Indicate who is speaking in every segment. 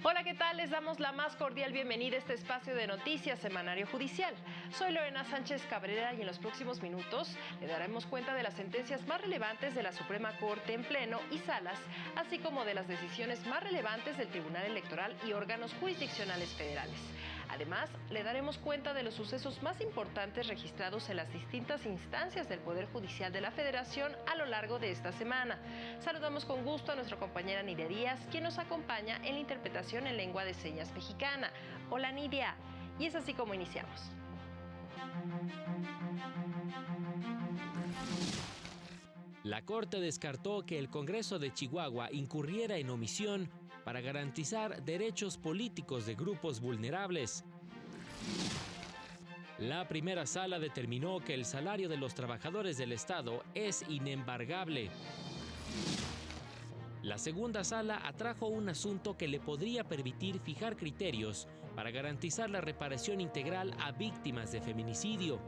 Speaker 1: Hola, ¿qué tal? Les damos la más cordial bienvenida a este espacio de noticias Semanario Judicial. Soy Lorena Sánchez Cabrera y en los próximos minutos le daremos cuenta de las sentencias más relevantes de la Suprema Corte en pleno y salas, así como de las decisiones más relevantes del Tribunal Electoral y órganos jurisdiccionales federales. Además, le daremos cuenta de los sucesos más importantes registrados en las distintas instancias del Poder Judicial de la Federación a lo largo de esta semana. Saludamos con gusto a nuestra compañera Nidia Díaz, quien nos acompaña en la interpretación en lengua de señas mexicana. Hola Nidia, y es así como iniciamos.
Speaker 2: La Corte descartó que el Congreso de Chihuahua incurriera en omisión para garantizar derechos políticos de grupos vulnerables. La primera sala determinó que el salario de los trabajadores del Estado es inembargable. La segunda sala atrajo un asunto que le podría permitir fijar criterios para garantizar la reparación integral a víctimas de feminicidio.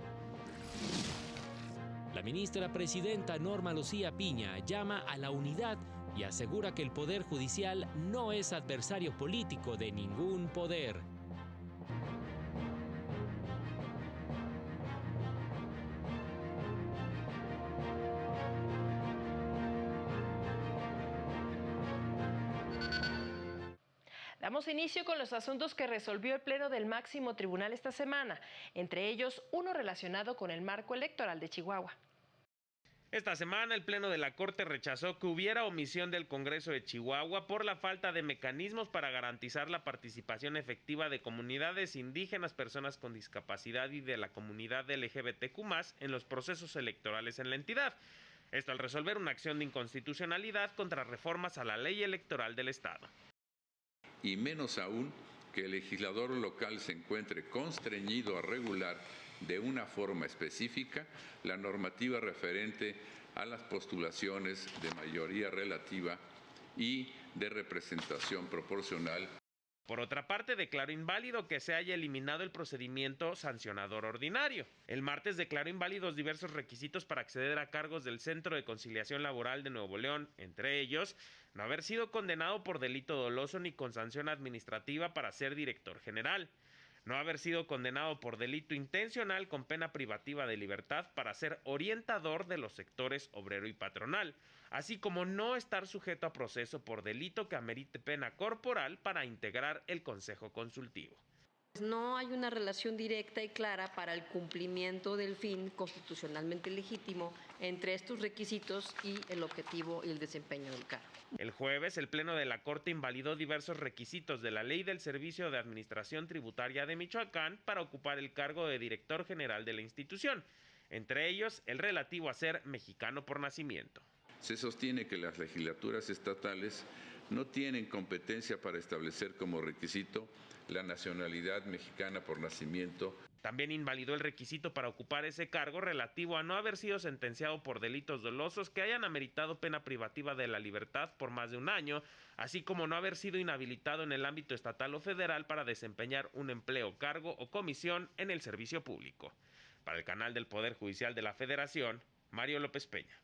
Speaker 2: La ministra presidenta Norma Lucía Piña llama a la unidad y asegura que el Poder Judicial no es adversario político de ningún poder.
Speaker 1: Damos inicio con los asuntos que resolvió el Pleno del Máximo Tribunal esta semana, entre ellos uno relacionado con el marco electoral de Chihuahua.
Speaker 3: Esta semana el Pleno de la Corte rechazó que hubiera omisión del Congreso de Chihuahua por la falta de mecanismos para garantizar la participación efectiva de comunidades indígenas, personas con discapacidad y de la comunidad LGBTQ+ en los procesos electorales en la entidad. Esto al resolver una acción de inconstitucionalidad contra reformas a la ley electoral del Estado.
Speaker 4: Y menos aún que el legislador local se encuentre constreñido a regular de una forma específica la normativa referente a las postulaciones de mayoría relativa y de representación proporcional.
Speaker 3: Por otra parte, declaró inválido que se haya eliminado el procedimiento sancionador ordinario. El martes declaró inválidos diversos requisitos para acceder a cargos del Centro de Conciliación Laboral de Nuevo León, entre ellos, no haber sido condenado por delito doloso ni con sanción administrativa para ser director general, no haber sido condenado por delito intencional con pena privativa de libertad para ser orientador de los sectores obrero y patronal, así como no estar sujeto a proceso por delito que amerite pena corporal para integrar el Consejo Consultivo.
Speaker 5: No hay una relación directa y clara para el cumplimiento del fin constitucionalmente legítimo entre estos requisitos y el objetivo y el desempeño del cargo.
Speaker 3: El jueves, el Pleno de la Corte invalidó diversos requisitos de la Ley del Servicio de Administración Tributaria de Michoacán para ocupar el cargo de director general de la institución, entre ellos el relativo a ser mexicano por nacimiento.
Speaker 4: Se sostiene que las legislaturas estatales no tienen competencia para establecer como requisito la nacionalidad mexicana por nacimiento.
Speaker 3: También invalidó el requisito para ocupar ese cargo relativo a no haber sido sentenciado por delitos dolosos que hayan ameritado pena privativa de la libertad por más de un año, así como no haber sido inhabilitado en el ámbito estatal o federal para desempeñar un empleo, cargo o comisión en el servicio público. Para el canal del Poder Judicial de la Federación, Mario López Peña.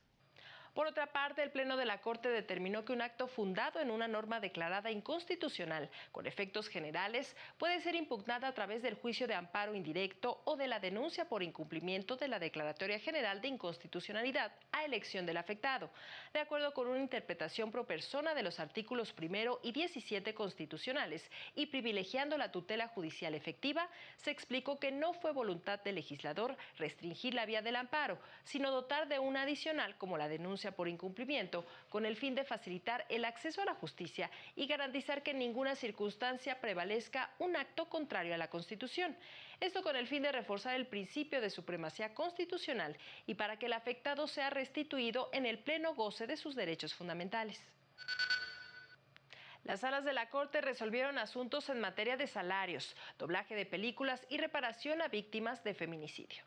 Speaker 1: Por otra parte, el Pleno de la Corte determinó que un acto fundado en una norma declarada inconstitucional con efectos generales puede ser impugnada a través del juicio de amparo indirecto o de la denuncia por incumplimiento de la Declaratoria General de Inconstitucionalidad a elección del afectado, de acuerdo con una interpretación pro persona de los artículos 1 y 17 constitucionales y privilegiando la tutela judicial efectiva, se explicó que no fue voluntad del legislador restringir la vía del amparo, sino dotar de una adicional como la denuncia por incumplimiento con el fin de facilitar el acceso a la justicia y garantizar que en ninguna circunstancia prevalezca un acto contrario a la Constitución. Esto con el fin de reforzar el principio de supremacía constitucional y para que el afectado sea restituido en el pleno goce de sus derechos fundamentales. Las salas de la Corte resolvieron asuntos en materia de salarios, doblaje de películas y reparación a víctimas de feminicidio.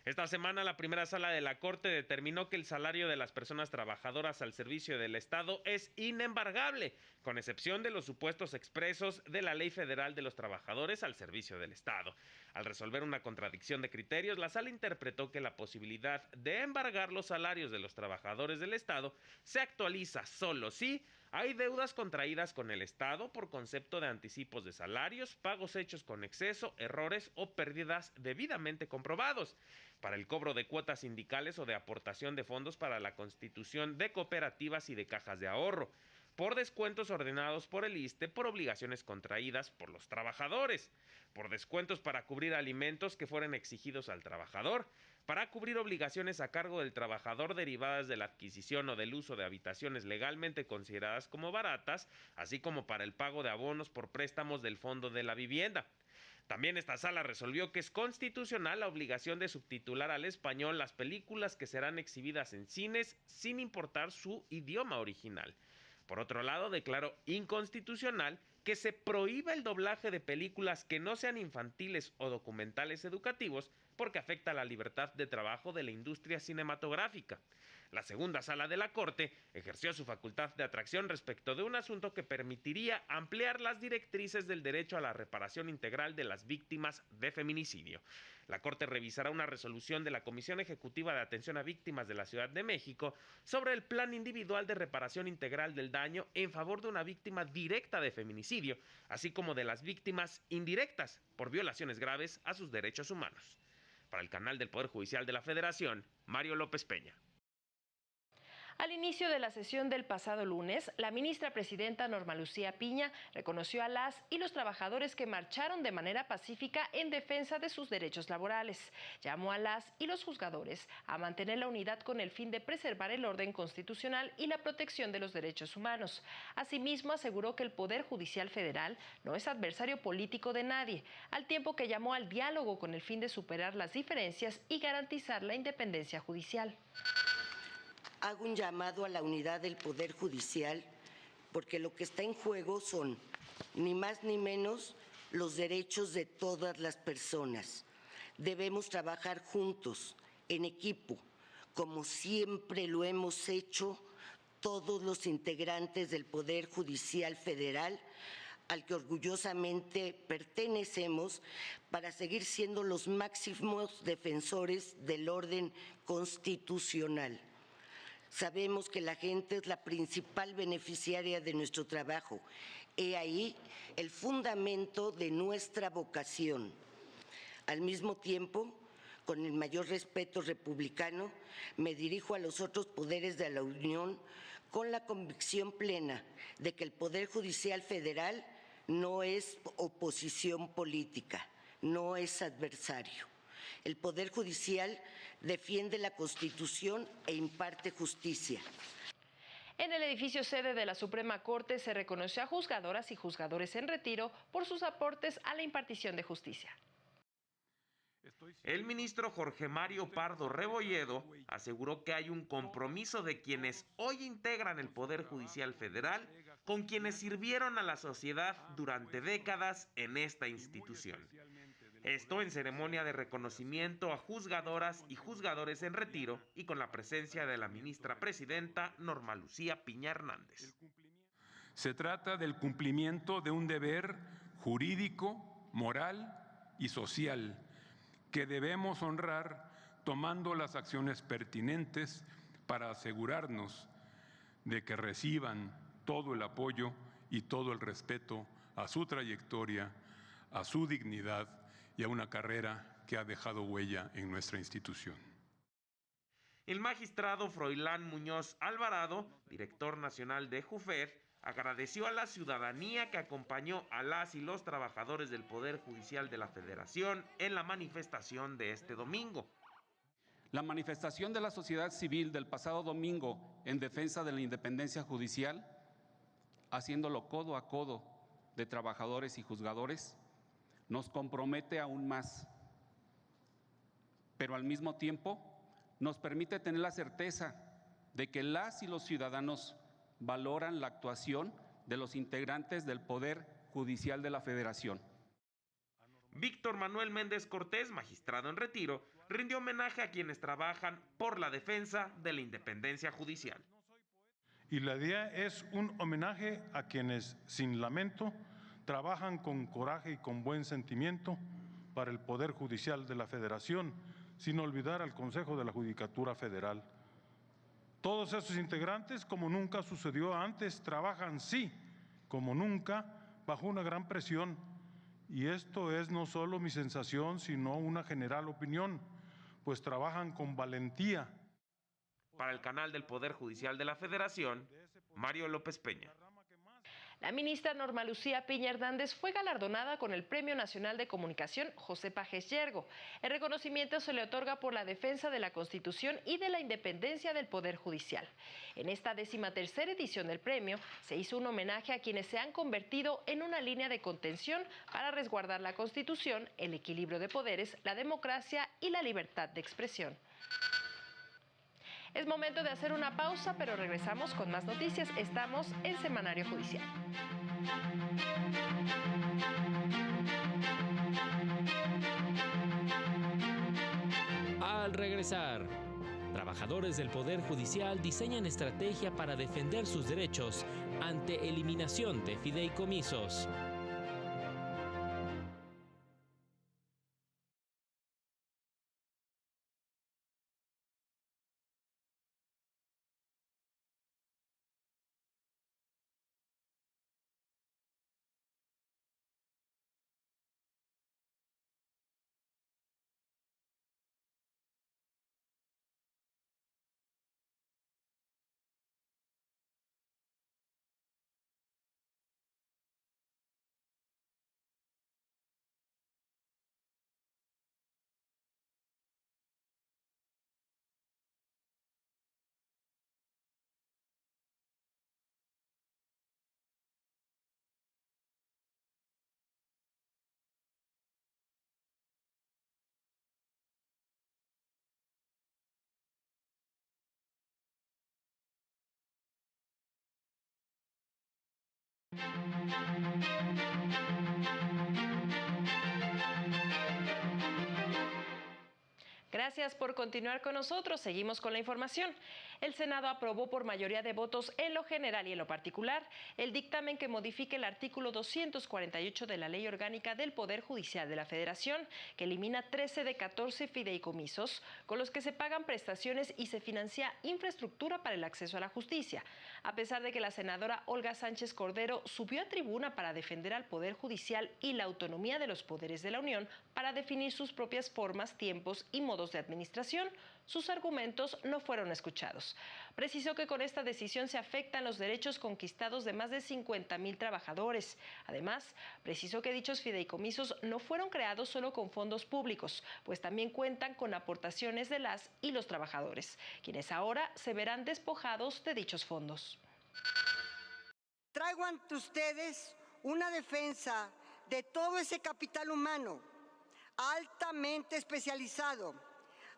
Speaker 3: Esta semana la primera sala de la Corte determinó que el salario de las personas trabajadoras al servicio del Estado es inembargable, con excepción de los supuestos expresos de la Ley Federal de los Trabajadores al Servicio del Estado. Al resolver una contradicción de criterios, la sala interpretó que la posibilidad de embargar los salarios de los trabajadores del Estado se actualiza solo si Hay deudas contraídas con el Estado por concepto de anticipos de salarios, pagos hechos con exceso, errores o pérdidas debidamente comprobados, para el cobro de cuotas sindicales o de aportación de fondos para la constitución de cooperativas y de cajas de ahorro, por descuentos ordenados por el ISSSTE por obligaciones contraídas por los trabajadores, por descuentos para cubrir alimentos que fueran exigidos al trabajador, para cubrir obligaciones a cargo del trabajador derivadas de la adquisición o del uso de habitaciones legalmente consideradas como baratas, así como para el pago de abonos por préstamos del Fondo de la Vivienda. También esta sala resolvió que es constitucional la obligación de subtitular al español las películas que serán exhibidas en cines sin importar su idioma original. Por otro lado, declaró inconstitucional que se prohíba el doblaje de películas que no sean infantiles o documentales educativos porque afecta la libertad de trabajo de la industria cinematográfica. La segunda sala de la Corte ejerció su facultad de atracción respecto de un asunto que permitiría ampliar las directrices del derecho a la reparación integral de las víctimas de feminicidio. La Corte revisará una resolución de la Comisión Ejecutiva de Atención a Víctimas de la Ciudad de México sobre el plan individual de reparación integral del daño en favor de una víctima directa de feminicidio, así como de las víctimas indirectas por violaciones graves a sus derechos humanos. Para el canal del Poder Judicial de la Federación, Mario López Peña.
Speaker 1: Al inicio de la sesión del pasado lunes, la ministra presidenta Norma Lucía Piña reconoció a las y los trabajadores que marcharon de manera pacífica en defensa de sus derechos laborales. Llamó a las y los juzgadores a mantener la unidad con el fin de preservar el orden constitucional y la protección de los derechos humanos. Asimismo, aseguró que el Poder Judicial Federal no es adversario político de nadie, al tiempo que llamó al diálogo con el fin de superar las diferencias y garantizar la independencia judicial.
Speaker 6: Hago un llamado a la unidad del Poder Judicial porque lo que está en juego son, ni más ni menos, los derechos de todas las personas. Debemos trabajar juntos, en equipo, como siempre lo hemos hecho todos los integrantes del Poder Judicial Federal, al que orgullosamente pertenecemos, para seguir siendo los máximos defensores del orden constitucional. Sabemos que la gente es la principal beneficiaria de nuestro trabajo. He ahí el fundamento de nuestra vocación. Al mismo tiempo, con el mayor respeto republicano, me dirijo a los otros poderes de la Unión con la convicción plena de que el Poder Judicial Federal no es oposición política, no es adversario. El Poder Judicial defiende la Constitución e imparte justicia.
Speaker 1: En el edificio sede de la Suprema Corte se reconoció a juzgadoras y juzgadores en retiro por sus aportes a la impartición de justicia.
Speaker 3: El ministro Jorge Mario Pardo Rebolledo aseguró que hay un compromiso de quienes hoy integran el Poder Judicial Federal con quienes sirvieron a la sociedad durante décadas en esta institución. Esto en ceremonia de reconocimiento a juzgadoras y juzgadores en retiro y con la presencia de la ministra presidenta Norma Lucía Piña Hernández.
Speaker 7: Se trata del cumplimiento de un deber jurídico, moral y social que debemos honrar tomando las acciones pertinentes para asegurarnos de que reciban todo el apoyo y todo el respeto a su trayectoria, a su dignidad y a una carrera que ha dejado huella en nuestra institución.
Speaker 3: El magistrado Froilán Muñoz Alvarado, director nacional de JUFED, agradeció a la ciudadanía que acompañó a las y los trabajadores del Poder Judicial de la Federación en la manifestación de este domingo.
Speaker 8: La manifestación de la sociedad civil del pasado domingo en defensa de la independencia judicial, haciéndolo codo a codo de trabajadores y juzgadores, nos compromete aún más, pero al mismo tiempo nos permite tener la certeza de que las y los ciudadanos valoran la actuación de los integrantes del Poder Judicial de la Federación.
Speaker 3: Víctor Manuel Méndez Cortés, magistrado en retiro, rindió homenaje a quienes trabajan por la defensa de la independencia judicial.
Speaker 9: Y la idea es un homenaje a quienes, sin lamento, trabajan con coraje y con buen sentimiento para el Poder Judicial de la Federación, sin olvidar al Consejo de la Judicatura Federal. Todos esos integrantes, como nunca sucedió antes, trabajan sí, como nunca, bajo una gran presión. Y esto es no solo mi sensación, sino una general opinión, pues trabajan con valentía.
Speaker 3: Para el canal del Poder Judicial de la Federación, Mario López Peña.
Speaker 1: La ministra Norma Lucía Piña Hernández fue galardonada con el Premio Nacional de Comunicación José Pagés Yergo. El reconocimiento se le otorga por la defensa de la Constitución y de la independencia del Poder Judicial. En esta 13ª edición del premio se hizo un homenaje a quienes se han convertido en una línea de contención para resguardar la Constitución, el equilibrio de poderes, la democracia y la libertad de expresión. Es momento de hacer una pausa, pero regresamos con más noticias. Estamos en Semanario Judicial.
Speaker 2: Al regresar, trabajadores del Poder Judicial diseñan estrategia para defender sus derechos ante eliminación de fideicomisos.
Speaker 1: Gracias por continuar con nosotros. Seguimos con la información. El Senado aprobó por mayoría de votos en lo general y en lo particular el dictamen que modifique el artículo 248 de la Ley Orgánica del Poder Judicial de la Federación, que elimina 13 de 14 fideicomisos con los que se pagan prestaciones y se financia infraestructura para el acceso a la justicia. A pesar de que la senadora Olga Sánchez Cordero subió a tribuna para defender al Poder Judicial y la autonomía de los poderes de la Unión para definir sus propias formas, tiempos y modos de administración, sus argumentos no fueron escuchados. Precisó que con esta decisión se afectan los derechos conquistados de más de 50,000 trabajadores. Además, precisó que dichos fideicomisos no fueron creados solo con fondos públicos, pues también cuentan con aportaciones de las y los trabajadores, quienes ahora se verán despojados de dichos fondos.
Speaker 10: Traigo ante ustedes una defensa de todo ese capital humano altamente especializado,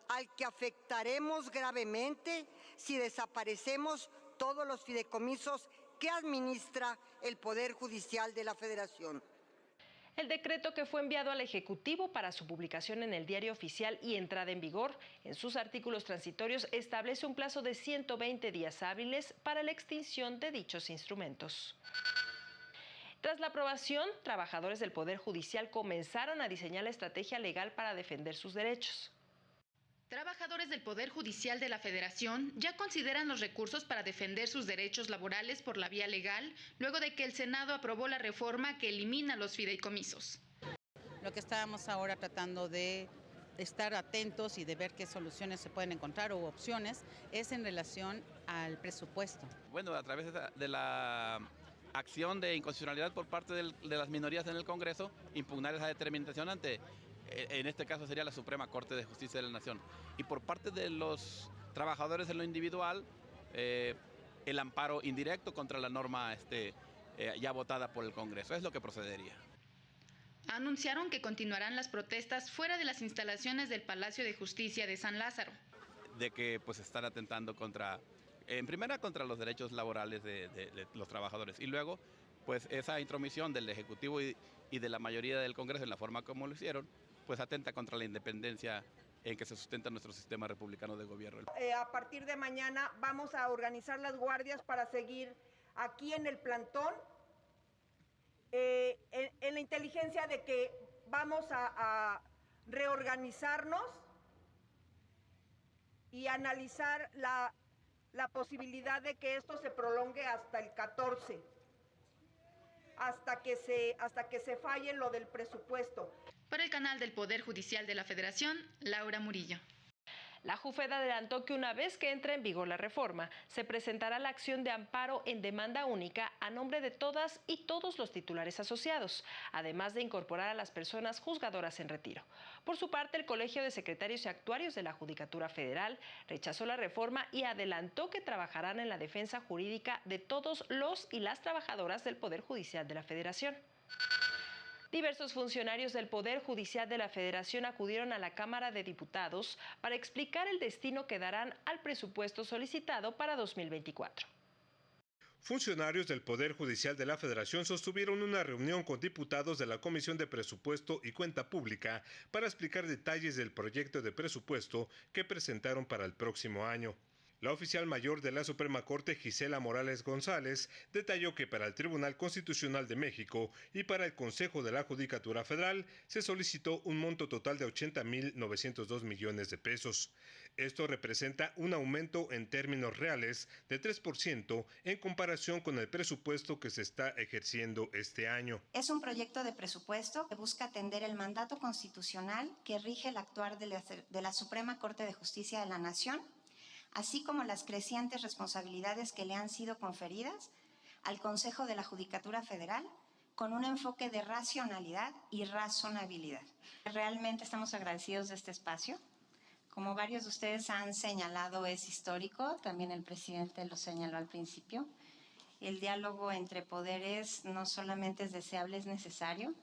Speaker 10: al que afectaremos gravemente si desaparecemos todos los fideicomisos que administra el Poder Judicial de la Federación.
Speaker 1: El decreto que fue enviado al Ejecutivo para su publicación en el Diario Oficial y entrada en vigor, en sus artículos transitorios establece un plazo de 120 días hábiles para la extinción de dichos instrumentos. Tras la aprobación, trabajadores del Poder Judicial comenzaron a diseñar la estrategia legal para defender sus derechos.
Speaker 11: Trabajadores del Poder Judicial de la Federación ya consideran los recursos para defender sus derechos laborales por la vía legal, luego de que el Senado aprobó la reforma que elimina los fideicomisos.
Speaker 12: Lo que estábamos ahora tratando de estar atentos y de ver qué soluciones se pueden encontrar o opciones es en relación al presupuesto.
Speaker 13: Bueno, a través de la acción de inconstitucionalidad por parte de las minorías en el Congreso, impugnar esa determinación ante, en este caso sería la Suprema Corte de Justicia de la Nación. Y por parte de los trabajadores en lo individual, el amparo indirecto contra la norma ya votada por el Congreso. Es lo que procedería.
Speaker 11: Anunciaron que continuarán las protestas fuera de las instalaciones del Palacio de Justicia de San Lázaro.
Speaker 13: De que pues están atentando en primera contra los derechos laborales de los trabajadores y luego pues esa intromisión del Ejecutivo y de la mayoría del Congreso en la forma como lo hicieron, pues atenta contra la independencia en que se sustenta nuestro sistema republicano de gobierno.
Speaker 14: A partir de mañana vamos a organizar las guardias para seguir aquí en el plantón, en la inteligencia de que vamos a reorganizarnos y analizar la posibilidad de que esto se prolongue hasta el 14, hasta que se falle lo del presupuesto.
Speaker 11: Para el canal del Poder Judicial de la Federación, Laura Murillo.
Speaker 1: La JUFED adelantó que una vez que entre en vigor la reforma, se presentará la acción de amparo en demanda única a nombre de todas y todos los titulares asociados, además de incorporar a las personas juzgadoras en retiro. Por su parte, el Colegio de Secretarios y Actuarios de la Judicatura Federal rechazó la reforma y adelantó que trabajarán en la defensa jurídica de todos los y las trabajadoras del Poder Judicial de la Federación. Diversos funcionarios del Poder Judicial de la Federación acudieron a la Cámara de Diputados para explicar el destino que darán al presupuesto solicitado para 2024.
Speaker 15: Funcionarios del Poder Judicial de la Federación sostuvieron una reunión con diputados de la Comisión de Presupuesto y Cuenta Pública para explicar detalles del proyecto de presupuesto que presentaron para el próximo año. La oficial mayor de la Suprema Corte, Gisela Morales González, detalló que para el Tribunal Constitucional de México y para el Consejo de la Judicatura Federal se solicitó un monto total de 80,902 millones de pesos. Esto representa un aumento en términos reales de 3% en comparación con el presupuesto que se está ejerciendo este año.
Speaker 16: Es un proyecto de presupuesto que busca atender el mandato constitucional que rige el actuar de la Suprema Corte de Justicia de la Nación, así como las crecientes responsabilidades que le han sido conferidas al Consejo de la Judicatura Federal, con un enfoque de racionalidad y razonabilidad. Realmente estamos agradecidos de este espacio. Como varios de ustedes han señalado, es histórico, también el presidente lo señaló al principio. El diálogo entre poderes no solamente es deseable, es necesario.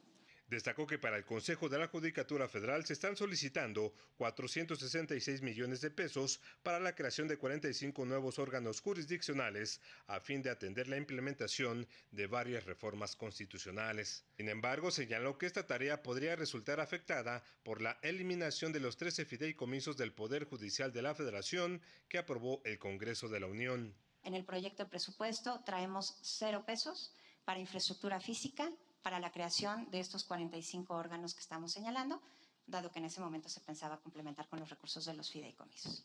Speaker 15: Destacó que para el Consejo de la Judicatura Federal se están solicitando 466 millones de pesos para la creación de 45 nuevos órganos jurisdiccionales a fin de atender la implementación de varias reformas constitucionales. Sin embargo, señaló que esta tarea podría resultar afectada por la eliminación de los 13 fideicomisos del Poder Judicial de la Federación que aprobó el Congreso de la Unión.
Speaker 16: En el proyecto de presupuesto traemos 0 pesos para infraestructura física, para la creación de estos 45 órganos que estamos señalando, dado que en ese momento se pensaba complementar con los recursos de los fideicomisos.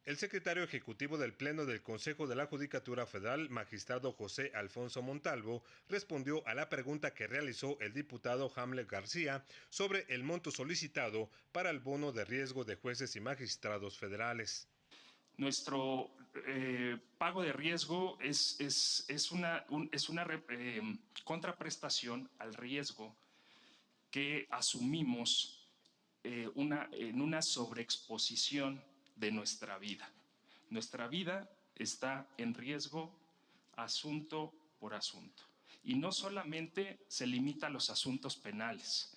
Speaker 15: El secretario ejecutivo del Pleno del Consejo de la Judicatura Federal, magistrado José Alfonso Montalvo, respondió a la pregunta que realizó el diputado Hamlet García sobre el monto solicitado para el bono de riesgo de jueces y magistrados federales.
Speaker 17: Nuestro pago de riesgo es una contraprestación al riesgo que asumimos en una sobreexposición de nuestra vida. Nuestra vida está en riesgo asunto por asunto. Y no solamente se limita a los asuntos penales.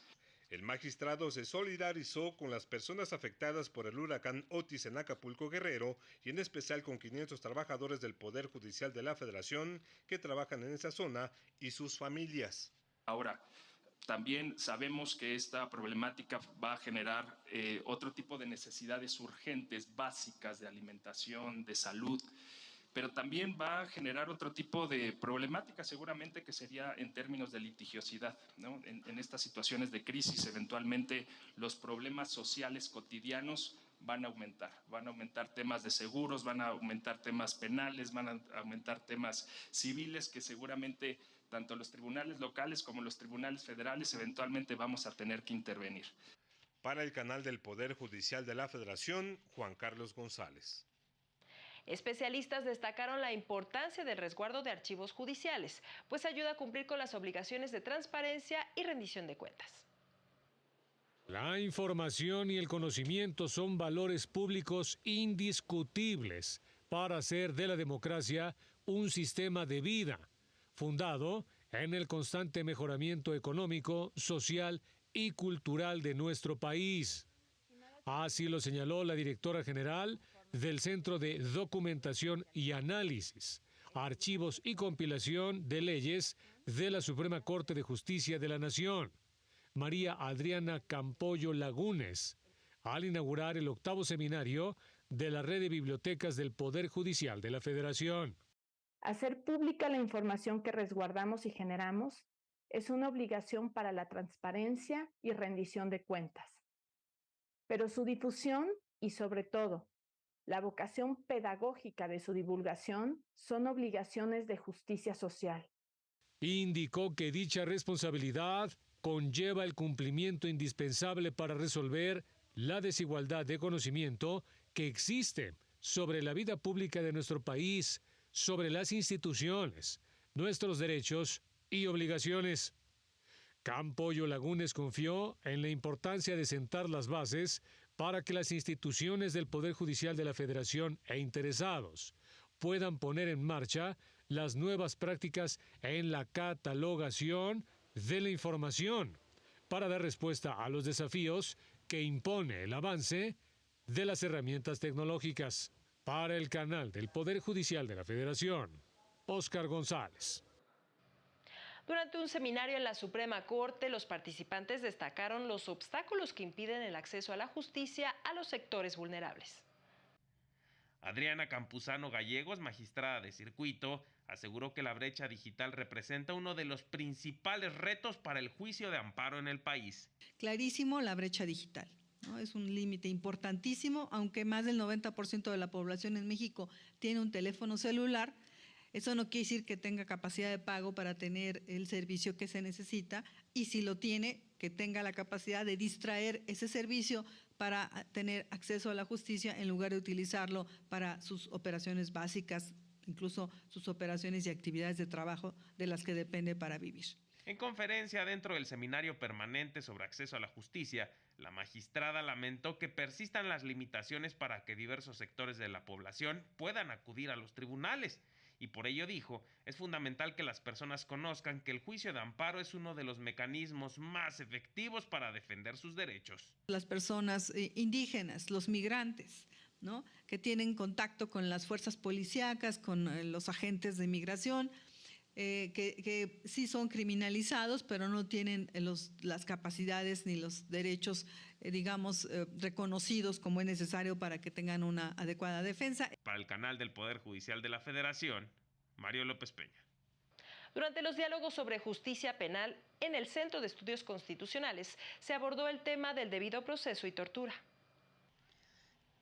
Speaker 15: El magistrado se solidarizó con las personas afectadas por el huracán Otis en Acapulco, Guerrero, y en especial con 500 trabajadores del Poder Judicial de la Federación que trabajan en esa zona y sus familias.
Speaker 17: Ahora, también sabemos que esta problemática va a generar otro tipo de necesidades urgentes, básicas, de alimentación, de salud, pero también va a generar otro tipo de problemática seguramente que sería en términos de litigiosidad, ¿no? En estas situaciones de crisis, eventualmente los problemas sociales cotidianos van a aumentar temas de seguros, van a aumentar temas penales, van a aumentar temas civiles que seguramente tanto los tribunales locales como los tribunales federales eventualmente vamos a tener que intervenir.
Speaker 15: Para el canal del Poder Judicial de la Federación, Juan Carlos González.
Speaker 1: Especialistas destacaron la importancia del resguardo de archivos judiciales, pues ayuda a cumplir con las obligaciones de transparencia y rendición de cuentas.
Speaker 18: La información y el conocimiento son valores públicos indiscutibles para hacer de la democracia un sistema de vida, fundado en el constante mejoramiento económico, social y cultural de nuestro país. Así lo señaló la directora general del Centro de Documentación y Análisis, Archivos y Compilación de Leyes de la Suprema Corte de Justicia de la Nación, María Adriana Campoyo Lagunes, al inaugurar el 8º seminario de la Red de Bibliotecas del Poder Judicial de la Federación.
Speaker 19: Hacer pública la información que resguardamos y generamos es una obligación para la transparencia y rendición de cuentas. Pero su difusión y, sobre todo, La vocación pedagógica de su divulgación son obligaciones de justicia social.
Speaker 18: Indicó que dicha responsabilidad conlleva el cumplimiento indispensable para resolver la desigualdad de conocimiento que existe sobre la vida pública de nuestro país, sobre las instituciones, nuestros derechos y obligaciones. Campoyo Lagunes confió en la importancia de sentar las bases para que las instituciones del Poder Judicial de la Federación e interesados puedan poner en marcha las nuevas prácticas en la catalogación de la información para dar respuesta a los desafíos que impone el avance de las herramientas tecnológicas. Para el canal del Poder Judicial de la Federación, Óscar González.
Speaker 1: Durante un seminario en la Suprema Corte, los participantes destacaron los obstáculos que impiden el acceso a la justicia a los sectores vulnerables.
Speaker 3: Adriana Campuzano Gallegos, magistrada de circuito, aseguró que la brecha digital representa uno de los principales retos para el juicio de amparo en el país.
Speaker 20: Clarísimo, la brecha digital, ¿no? Es un límite importantísimo, aunque más del 90% de la población en México tiene un teléfono celular. Eso no quiere decir que tenga capacidad de pago para tener el servicio que se necesita, y si lo tiene, que tenga la capacidad de distraer ese servicio para tener acceso a la justicia en lugar de utilizarlo para sus operaciones básicas, incluso sus operaciones y actividades de trabajo de las que depende para vivir.
Speaker 3: En conferencia dentro del seminario permanente sobre acceso a la justicia, la magistrada lamentó que persistan las limitaciones para que diversos sectores de la población puedan acudir a los tribunales. Y por ello dijo, es fundamental que las personas conozcan que el juicio de amparo es uno de los mecanismos más efectivos para defender sus derechos.
Speaker 20: Las personas indígenas, los migrantes, ¿no?, que tienen contacto con las fuerzas policíacas, con los agentes de migración, que sí son criminalizados, pero no tienen las capacidades ni los derechos, reconocidos como es necesario para que tengan una adecuada defensa.
Speaker 3: Para el canal del Poder Judicial de la Federación, Mario López Peña.
Speaker 1: Durante los diálogos sobre justicia penal en el Centro de Estudios Constitucionales se abordó el tema del debido proceso y tortura.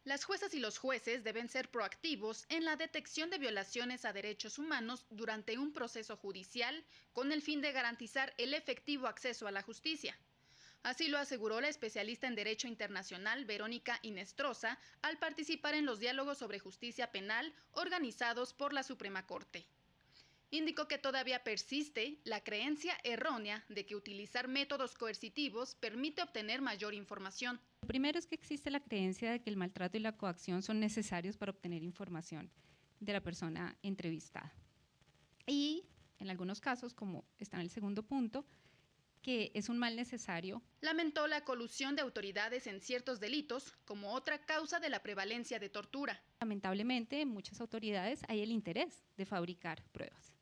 Speaker 11: Las juezas y los jueces deben ser proactivos en la detección de violaciones a derechos humanos durante un proceso judicial con el fin de garantizar el efectivo acceso a la justicia. Así lo aseguró la especialista en Derecho Internacional Verónica Inestrosa al participar en los diálogos sobre justicia penal organizados por la Suprema Corte. Indicó que todavía persiste la creencia errónea de que utilizar métodos coercitivos permite obtener mayor información.
Speaker 21: Lo primero es que existe la creencia de que el maltrato y la coacción son necesarios para obtener información de la persona entrevistada. Y en algunos casos, como está en el segundo punto, que es un mal necesario.
Speaker 11: Lamentó la colusión de autoridades en ciertos delitos como otra causa de la prevalencia de tortura.
Speaker 21: Lamentablemente, en muchas autoridades hay el interés de fabricar pruebas,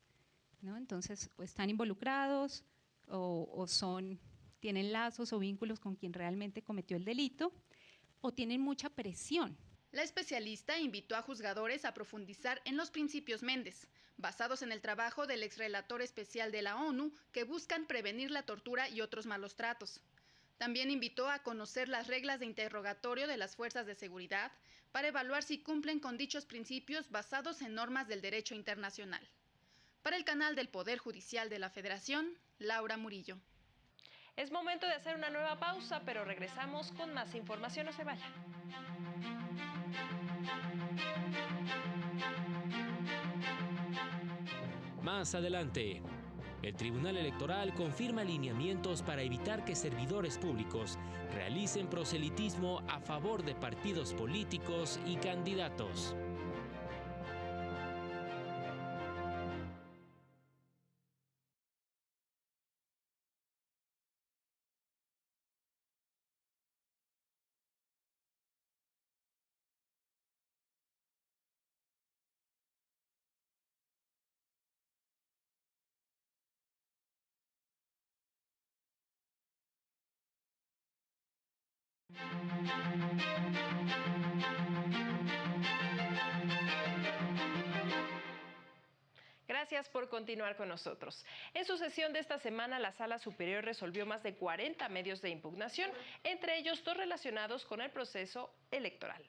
Speaker 21: ¿no? Entonces, o están involucrados o tienen lazos o vínculos con quien realmente cometió el delito, o tienen mucha presión.
Speaker 11: La especialista invitó a juzgadores a profundizar en los principios Méndez, basados en el trabajo del exrelator especial de la ONU, que buscan prevenir la tortura y otros malos tratos. También invitó a conocer las reglas de interrogatorio de las fuerzas de seguridad para evaluar si cumplen con dichos principios basados en normas del derecho internacional. Para el canal del Poder Judicial de la Federación, Laura Murillo.
Speaker 1: Es momento de hacer una nueva pausa, pero regresamos con más información. No se vayan.
Speaker 2: Más adelante, el Tribunal Electoral confirma lineamientos para evitar que servidores públicos realicen proselitismo a favor de partidos políticos y candidatos.
Speaker 1: Gracias por continuar con nosotros. En su sesión de esta semana, la Sala Superior resolvió más de 40 medios de impugnación, entre ellos 2 relacionados con el proceso electoral.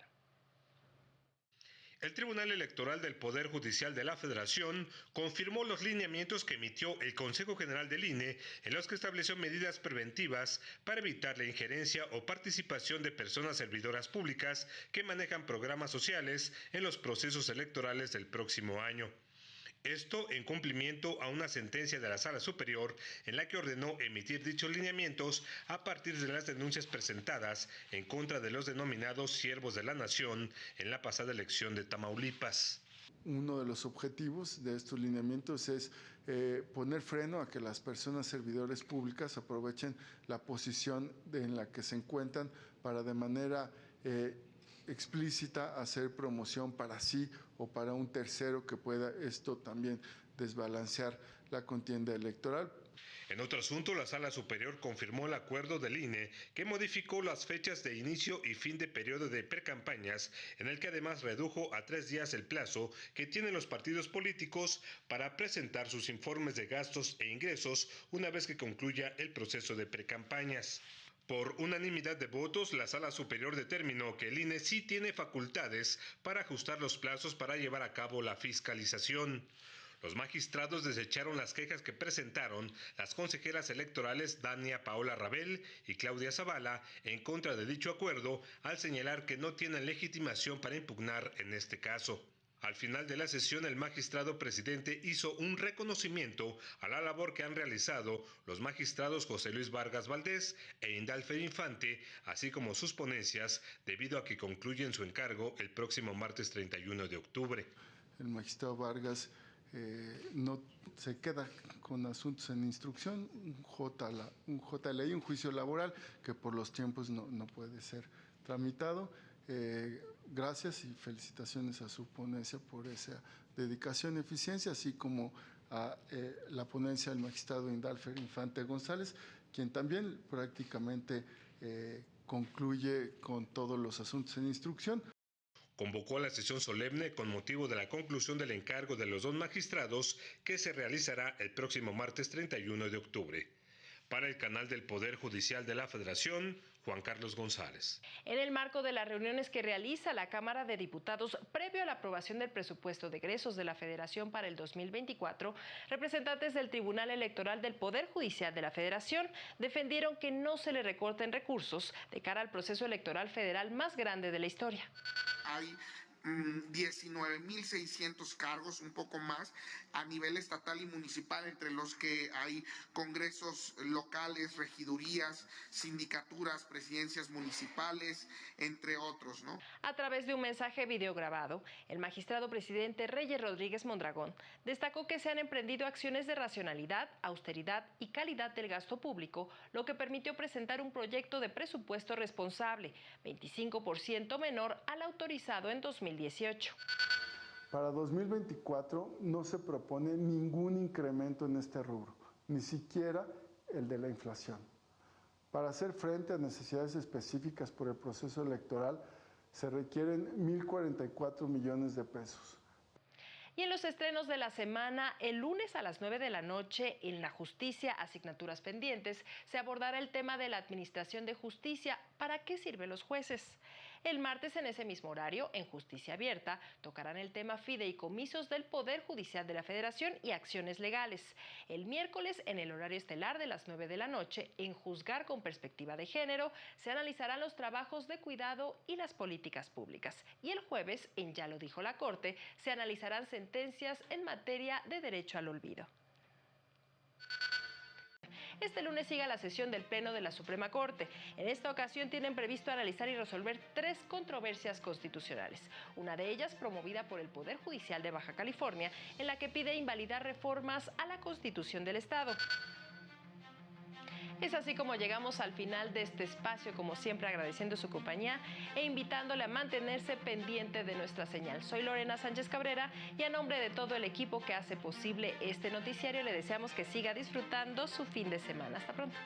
Speaker 15: El Tribunal Electoral del Poder Judicial de la Federación confirmó los lineamientos que emitió el Consejo General del INE, en los que estableció medidas preventivas para evitar la injerencia o participación de personas servidoras públicas que manejan programas sociales en los procesos electorales del próximo año. Esto en cumplimiento a una sentencia de la Sala Superior en la que ordenó emitir dichos lineamientos a partir de las denuncias presentadas en contra de los denominados siervos de la nación en la pasada elección de Tamaulipas.
Speaker 5: Uno de los objetivos de estos lineamientos es poner freno a que las personas servidores públicas aprovechen la posición en la que se encuentran para de manera explícita hacer promoción para sí o para un tercero que pueda esto también desbalancear la contienda electoral.
Speaker 15: En otro asunto, la Sala Superior confirmó el acuerdo del INE que modificó las fechas de inicio y fin de periodo de precampañas, en el que además redujo a 3 días el plazo que tienen los partidos políticos para presentar sus informes de gastos e ingresos una vez que concluya el proceso de precampañas. Por unanimidad de votos, la Sala Superior determinó que el INE sí tiene facultades para ajustar los plazos para llevar a cabo la fiscalización. Los magistrados desecharon las quejas que presentaron las consejeras electorales Dania Paola Rabel y Claudia Zavala en contra de dicho acuerdo, al señalar que no tienen legitimación para impugnar en este caso. Al final de la sesión, el magistrado presidente hizo un reconocimiento a la labor que han realizado los magistrados José Luis Vargas Valdés e Indalfer Infante, así como sus ponencias, debido a que concluyen su encargo el próximo martes 31 de octubre.
Speaker 5: El magistrado Vargas no se queda con asuntos en instrucción, un JLI, un juicio laboral, que por los tiempos no puede ser tramitado. Gracias y felicitaciones a su ponencia por esa dedicación y eficiencia, así como a la ponencia del magistrado Indalfer Infante González, quien también prácticamente concluye con todos los asuntos en instrucción.
Speaker 15: Convocó a la sesión solemne con motivo de la conclusión del encargo de los 2 magistrados que se realizará el próximo martes 31 de octubre. Para el canal del Poder Judicial de la Federación, Juan Carlos González.
Speaker 1: En el marco de las reuniones que realiza la Cámara de Diputados previo a la aprobación del presupuesto de egresos de la Federación para el 2024, representantes del Tribunal Electoral del Poder Judicial de la Federación defendieron que no se le recorten recursos de cara al proceso electoral federal más grande de la historia.
Speaker 22: Hay 19.600 cargos, un poco más, a nivel estatal y municipal, entre los que hay congresos locales, regidurías, sindicaturas, presidencias municipales, entre otros, ¿no?
Speaker 1: A través de un mensaje videograbado, el magistrado presidente Reyes Rodríguez Mondragón destacó que se han emprendido acciones de racionalidad, austeridad y calidad del gasto público, lo que permitió presentar un proyecto de presupuesto responsable, 25% menor al autorizado en 2018.
Speaker 5: Para 2024 no se propone ningún incremento en este rubro, ni siquiera el de la inflación. Para hacer frente a necesidades específicas por el proceso electoral se requieren 1.044 millones de pesos.
Speaker 1: Y en los estrenos de la semana, el lunes a las 9 de la noche, en La Justicia, Asignaturas Pendientes, se abordará el tema de la administración de justicia. ¿Para qué sirven los jueces? El martes, en ese mismo horario, en Justicia Abierta, tocarán el tema fideicomisos del Poder Judicial de la Federación y acciones legales. El miércoles, en el horario estelar de las 9 de la noche, en Juzgar con Perspectiva de Género, se analizarán los trabajos de cuidado y las políticas públicas. Y el jueves, en Ya lo dijo la Corte, se analizarán sentencias en materia de derecho al olvido. Este lunes sigue la sesión del Pleno de la Suprema Corte. En esta ocasión tienen previsto analizar y resolver 3 controversias constitucionales. Una de ellas promovida por el Poder Judicial de Baja California, en la que pide invalidar reformas a la Constitución del Estado. Es así como llegamos al final de este espacio, como siempre agradeciendo su compañía e invitándole a mantenerse pendiente de nuestra señal. Soy Lorena Sánchez Cabrera y a nombre de todo el equipo que hace posible este noticiario le deseamos que siga disfrutando su fin de semana. Hasta pronto.